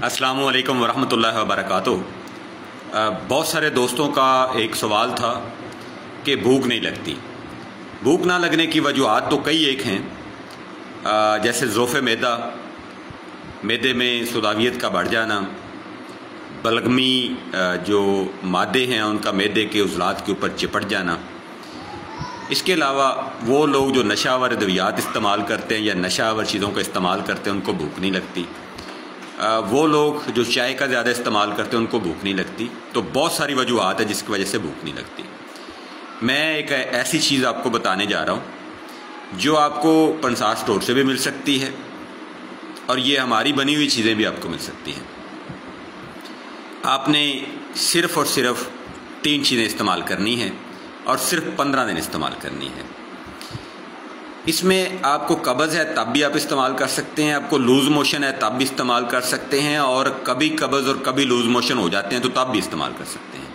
अस्सलामु अलैकुम वरहमतुल्लाहि वबरकातुहू। बहुत सारे दोस्तों का एक सवाल था कि भूख नहीं लगती। भूख ना लगने की वजूहात तो कई एक हैं, जैसे ज़ोफ़े मैदा, मैदे में सुदावियत का बढ़ जाना, बलगमी जो मादे हैं उनका मैदे के उज़लात के ऊपर चिपट जाना। इसके अलावा वो लोग जो नशावर अद्वियात इस्तेमाल करते हैं या नशावर चीज़ों का इस्तेमाल करते हैं उनको भूख नहीं लगती। वो लोग जो चाय का ज़्यादा इस्तेमाल करते हैं उनको भूख नहीं लगती। तो बहुत सारी वजूहात है जिसकी वजह से भूख नहीं लगती। मैं एक ऐसी चीज़ आपको बताने जा रहा हूँ जो आपको पंसार स्टोर से भी मिल सकती है और ये हमारी बनी हुई चीज़ें भी आपको मिल सकती हैं। आपने सिर्फ़ और सिर्फ 3 चीज़ें इस्तेमाल करनी हैं और सिर्फ 15 दिन इस्तेमाल करनी है। इसमें आपको कब्ज़ है तब भी आप इस्तेमाल कर सकते हैं, आपको लूज़ मोशन है तब भी इस्तेमाल कर सकते हैं, और कभी कब्ज़ और कभी लूज़ मोशन हो जाते हैं तो तब भी इस्तेमाल कर सकते हैं।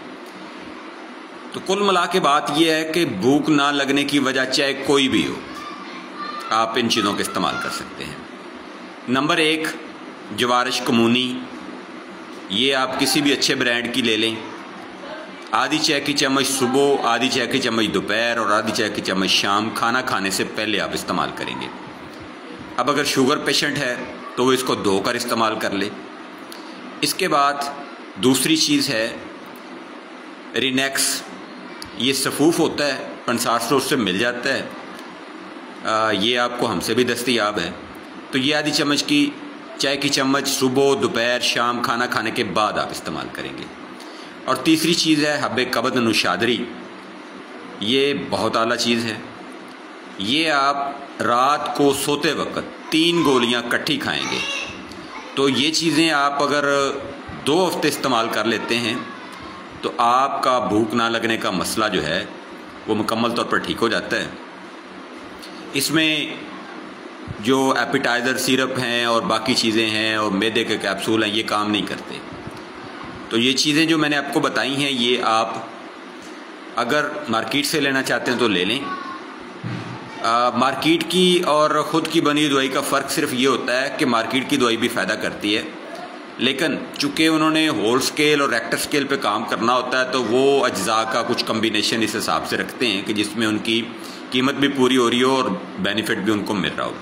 तो कुल मिला के बात यह है कि भूख ना लगने की वजह चाहे कोई भी हो, आप इन चीज़ों का इस्तेमाल कर सकते हैं। नंबर 1, जवारिश कमूनी। ये आप किसी भी अच्छे ब्रांड की ले लें। आधी चाय की चम्मच सुबह, आधी चाय की चम्मच दोपहर और आधी चाय की चम्मच शाम, खाना खाने से पहले आप इस्तेमाल करेंगे। अब अगर शुगर पेशेंट है तो वो इसको धोकर इस्तेमाल कर ले। इसके बाद दूसरी चीज़ है रिनेक्स। ये सफूफ होता है, पंसार स्टोर से मिल जाता है, ये आपको हमसे भी दस्तयाब है। तो ये आधी चम्मच की चाय की चम्मच सुबह, दोपहर, शाम खाना खाने के बाद आप इस्तेमाल करेंगे। और तीसरी चीज़ है हब्बे कबद नुशादरी। ये बहुत आला चीज़ है। ये आप रात को सोते वक्त 3 गोलियां इकट्ठी खाएंगे। तो ये चीज़ें आप अगर 2 हफ्ते इस्तेमाल कर लेते हैं तो आपका भूख ना लगने का मसला जो है वो मुकम्मल तौर पर ठीक हो जाता है। इसमें जो एपिटाइज़र सिरप हैं और बाकी चीज़ें हैं और मैदे के कैप्सूल हैं, ये काम नहीं करते। तो ये चीज़ें जो मैंने आपको बताई हैं ये आप अगर मार्केट से लेना चाहते हैं तो ले लें। मार्केट की और ख़ुद की बनी दवाई का फ़र्क सिर्फ ये होता है कि मार्केट की दवाई भी फ़ायदा करती है, लेकिन चूँकि उन्होंने होल स्केल और रेक्टर स्केल पे काम करना होता है तो वो अज्जा का कुछ कम्बिनेशन इस हिसाब से रखते हैं कि जिसमें उनकी कीमत भी पूरी हो रही हो और बेनिफिट भी उनको मिल रहा हो।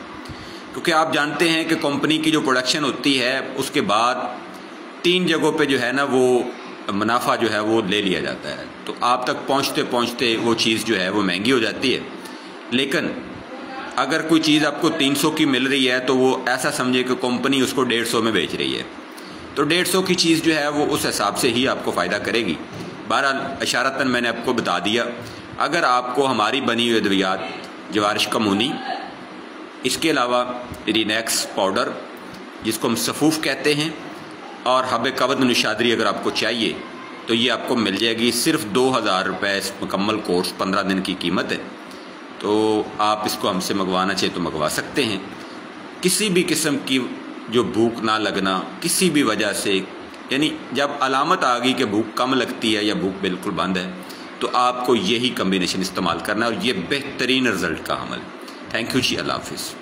क्योंकि आप जानते हैं कि कंपनी की जो प्रोडक्शन होती है उसके बाद 3 जगहों पे जो है ना वो मुनाफा जो है वो ले लिया जाता है। तो आप तक पहुंचते पहुंचते वो चीज़ जो है वो महंगी हो जाती है। लेकिन अगर कोई चीज़ आपको 300 की मिल रही है तो वो ऐसा समझे कि कंपनी उसको 150 में बेच रही है, तो 150 की चीज़ जो है वो उस हिसाब से ही आपको फ़ायदा करेगी। बहरहाल इशारतन मैंने आपको बता दिया। अगर आपको हमारी बनी हुई अद्वियात जवारिश कमूनी, इसके अलावा रिनेक्स पाउडर जिसको हम सफूफ कहते हैं, और हब्बे कबद नुशादरी अगर आपको चाहिए तो ये आपको मिल जाएगी। सिर्फ 2000 रुपये इस मुकम्मल कोर्स 15 दिन की कीमत है। तो आप इसको हमसे मंगवाना चाहिए तो मंगवा सकते हैं। किसी भी किस्म की जो भूख ना लगना किसी भी वजह से, यानी जब अलामत आ गई कि भूख कम लगती है या भूख बिल्कुल बंद है, तो आपको यही कम्बिनेशन इस्तेमाल करना है और ये बेहतरीन रिज़ल्ट का अमल। थैंक यू जी, अल्लाह हाफिज़।